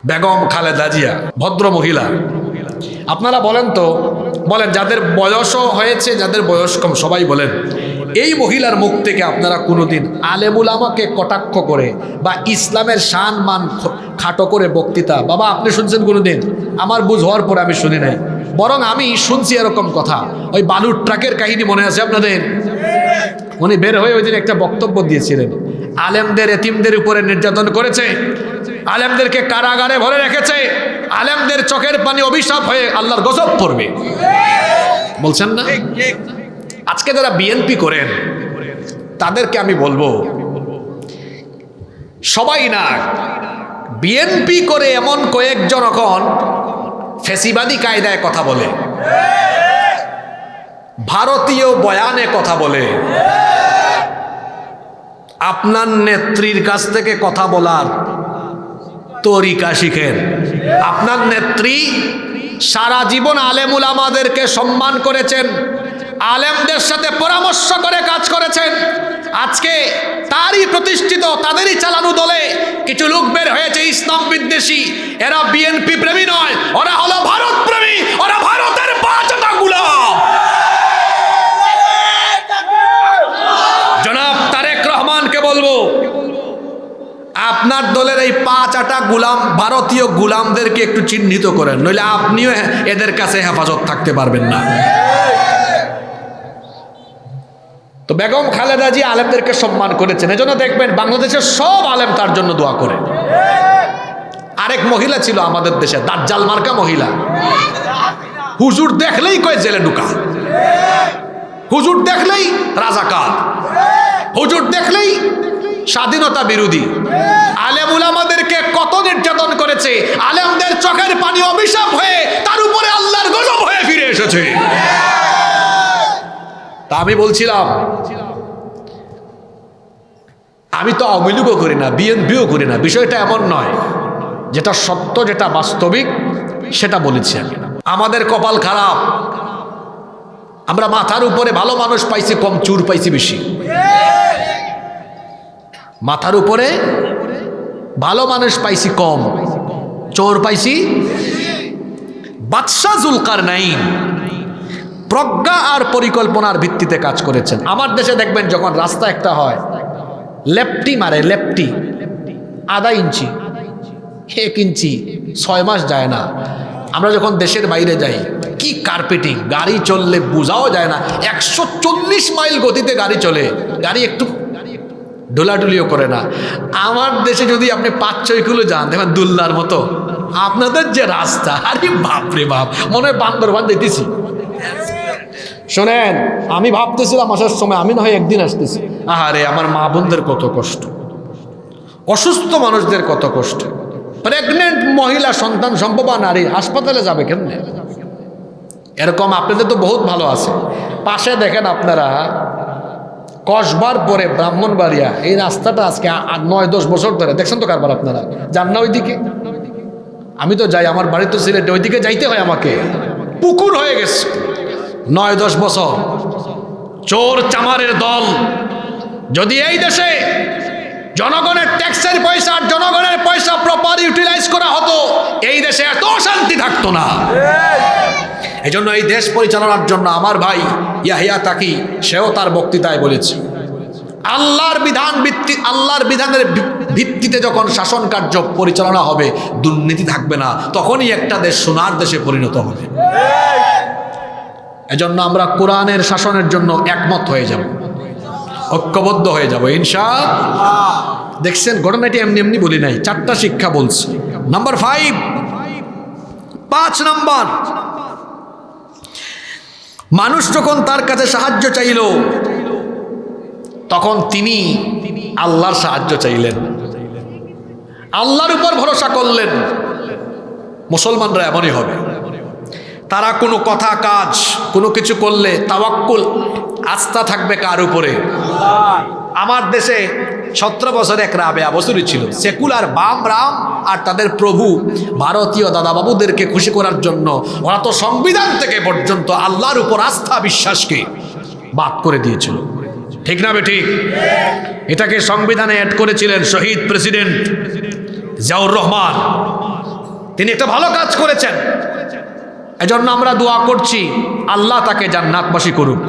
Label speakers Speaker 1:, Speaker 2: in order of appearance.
Speaker 1: বেগম খালেদা জিয়া ভদ্র মহিলা। আপনারা বলেন তো, বলেন যাদের বয়সও হয়েছে, যাদের বয়স কম, সবাই বলেন এই মহিলার মুখ থেকে আপনারা কোনোদিন আলেমুল আমাকে কটাক্ষ করে বা ইসলামের শান মান খাটো করে বক্তৃতা বাবা আপনি শুনছেন কোনোদিন? আমার বুঝ হওয়ার পরে আমি শুনি নাই, বরং আমি শুনছি এরকম কথা। ওই বালুর ট্রাকের কাহিনী মনে আছে আপনাদের? উনি বের হয়ে ওই দিন একটা বক্তব্য দিয়েছিলেন, আলেমদের এতিমদের উপরে নির্যাতন করেছে, আলেমদেরকে কারাগারে ভরে রেখেছে, আলেমদের চোখের পানি অভিশাপ হয়ে আল্লাহর গজব পড়বে বলছেন না? আজকে যারা বিএনপি করেন তাদেরকে আমি বলবো, সবাই না, বিএনপি করে এমন কয়েকজন এখন ফ্যাসিবাদী কায়দায় কথা বলে, ভারতীয় বয়ানে কথা বলে। আপনার নেত্রীর কাছ থেকে কথা বলার তরিকা শিখেন। আপনার নেত্রী সারা জীবন আলেমুল আমাদেরকে সম্মান করেছেন, আলেমদের সাথে পরামর্শ করে কাজ করেছেন। আজকে তারই প্রতিষ্ঠিত, তাদেরই চালানো দলে কিছু লোক বের হয়েছে ইসলাম বিদ্বেষী। এরা বিএনপি প্রেমী নয়, ওরা হলো ভারত প্রেমী, ওরা ভারতের পাঁচটা গোলাম। জনাব তারেক রহমানকে বলবো, আপনার দলের এই পাঁচটা গোলাম, ভারতীয় গোলামদেরকে একটু চিহ্নিত করেন, নইলে আপনিও এদের কাছে হেফাজত থাকতে পারবেন না। তো বেগম খালেদা জি আলেমদেরকে সম্মান করেছেন, এজন্য দেখবেন বাংলাদেশের সব আলেম তার জন্য দোয়া করে। আরেক মহিলা ছিল আমাদের দেশে, দাজ্জাল মার্কা মহিলা, হুজুর দেখলেই কয় জেলে ঢুকা, হুজুর দেখলেই রাজাকার, হুজুর দেখলেই স্বাধীনতা বিরোধী। আলেম উলামাদেরকে কত নির্যাতন করেছে, আলেমদের চোখের পানি অভিশাপ হয়ে তার উপরে আল্লাহর গজব হয়ে ফিরে এসেছে। তা আমি বলছিলাম, আমি তো আওয়ামী লীগও করি না, বিএনপিও করি না, বিষয়টা এমন নয়। যেটা সত্য, যেটা বাস্তবিক সেটা বলেছি আমি। আমাদের কপাল খারাপ, আমরা মাথার উপরে ভালো মানুষ পাইছি কম, চুর পাইছি বেশি। মাথার উপরে ভালো মানুষ পাইছি কম, চোর পাইছি। বাদশাহ জুলকারনাইন প্রজ্ঞা আর পরিকল্পনার ভিত্তিতে কাজ করেছেন। আমার দেশে দেখবেন যখন রাস্তা একটা হয়, লেপটি মারে, লেপটি আধা ইঞ্চি, 1 ইঞ্চি, 6 মাস যায় না। আমরা যখন দেশের বাইরে যাই, কি কার্পেটিং, গাড়ি চললে বোঝাও যায় না, 140 মাইল গতিতে গাড়ি চলে, গাড়ি একটু ডোলাডুলিও করে না। আমার দেশে যদি আপনি 5-6 কিলো যান, দেখেন দুল্লার মতো। আপনাদের যে রাস্তা, আরে বাপরে বাপ, মনে হয় বান্দরবান দিতেছি। শোনেন, আমি ভাবতেছিলাম আসার সময় আমি না হয় একদিন আসতেছি, আহারে আমার মা বোনদের কত কষ্ট, অসুস্থ মানুষদের কত কষ্ট, প্রেগনেন্ট মহিলা, সন্তান সম্ভবা নারী হাসপাতালে যাবে কেমনে? এরকম আপনাদের তো বহুত ভালো আছে। পাশে দেখেন আপনারা, কসবার পরে ব্রাহ্মণবাড়িয়া, এই রাস্তাটা আজকে 9-10 বছর ধরে, দেখছেন তো কারবার আপনারা যান না ওইদিকে? আমি তো যাই, আমার বাড়ি তো সিলেটে, ওইদিকে যাইতে হয় আমাকে, পুকুর হয়ে গেছে 9-10 বছর। চোর চামারের দল যদি এই দেশে জনগণের ট্যাক্সের পয়সা আর জনগণের পয়সা প্রপার ইউটিলাইজ করা হতো, এই দেশে এত শান্তি থাকতো না। এই জন্য এই দেশ পরিচালনার জন্য আমার ভাই ইয়াহিয়া তাকি, সেও তার বক্তৃতায় বলেছে, আল্লাহর বিধানের ভিত্তিতে যখন শাসন কার্য পরিচালনা হবে, দুর্নীতি থাকবে না, তখনই একটা দেশ সোনার দেশে পরিণত হবে। এজন্য আমরা কোরআনের শাসনের জন্য একমত হয়ে যাব, ঐক্যবদ্ধ হয়ে যাব ইনশাআল্লাহ। দেখছেন ঘটনাটি এমনি এমনি বলি নাই, 4টা শিক্ষা বলছি। নাম্বার 5 নাম্বার, মানুষ যখন তার কাছে সাহায্য চাইল, তখন তিনি আল্লাহর সাহায্য চাইলেন, আল্লাহর উপর ভরসা করলেন। মুসলমানরা এমনই হবে, তারা কোনো কথা কাজ কোনো কিছু করলে তাওয়াক্কুল, আস্থা থাকবে কার উপরে? আমার দেশে 17 বছর এক রাবেয়া বছরই ছিল, সেকুলার বাম রাম আর তাদের প্রভু ভারতীয় দাদাবাবুদেরকে খুশি করার জন্য ওরা তো সংবিধান থেকে পর্যন্ত আল্লাহর উপর আস্থা বিশ্বাসকে বাদ করে দিয়েছিল, ঠিক না বেঠিক? এটাকে সংবিধানে অ্যাড করেছিলেন শহীদ প্রেসিডেন্ট জিয়াউর রহমান। তিনি একটা ভালো কাজ করেছেন, এজন্য আমরা দোয়া করছি আল্লাহ তাকে জান্নাতবাসী করুক।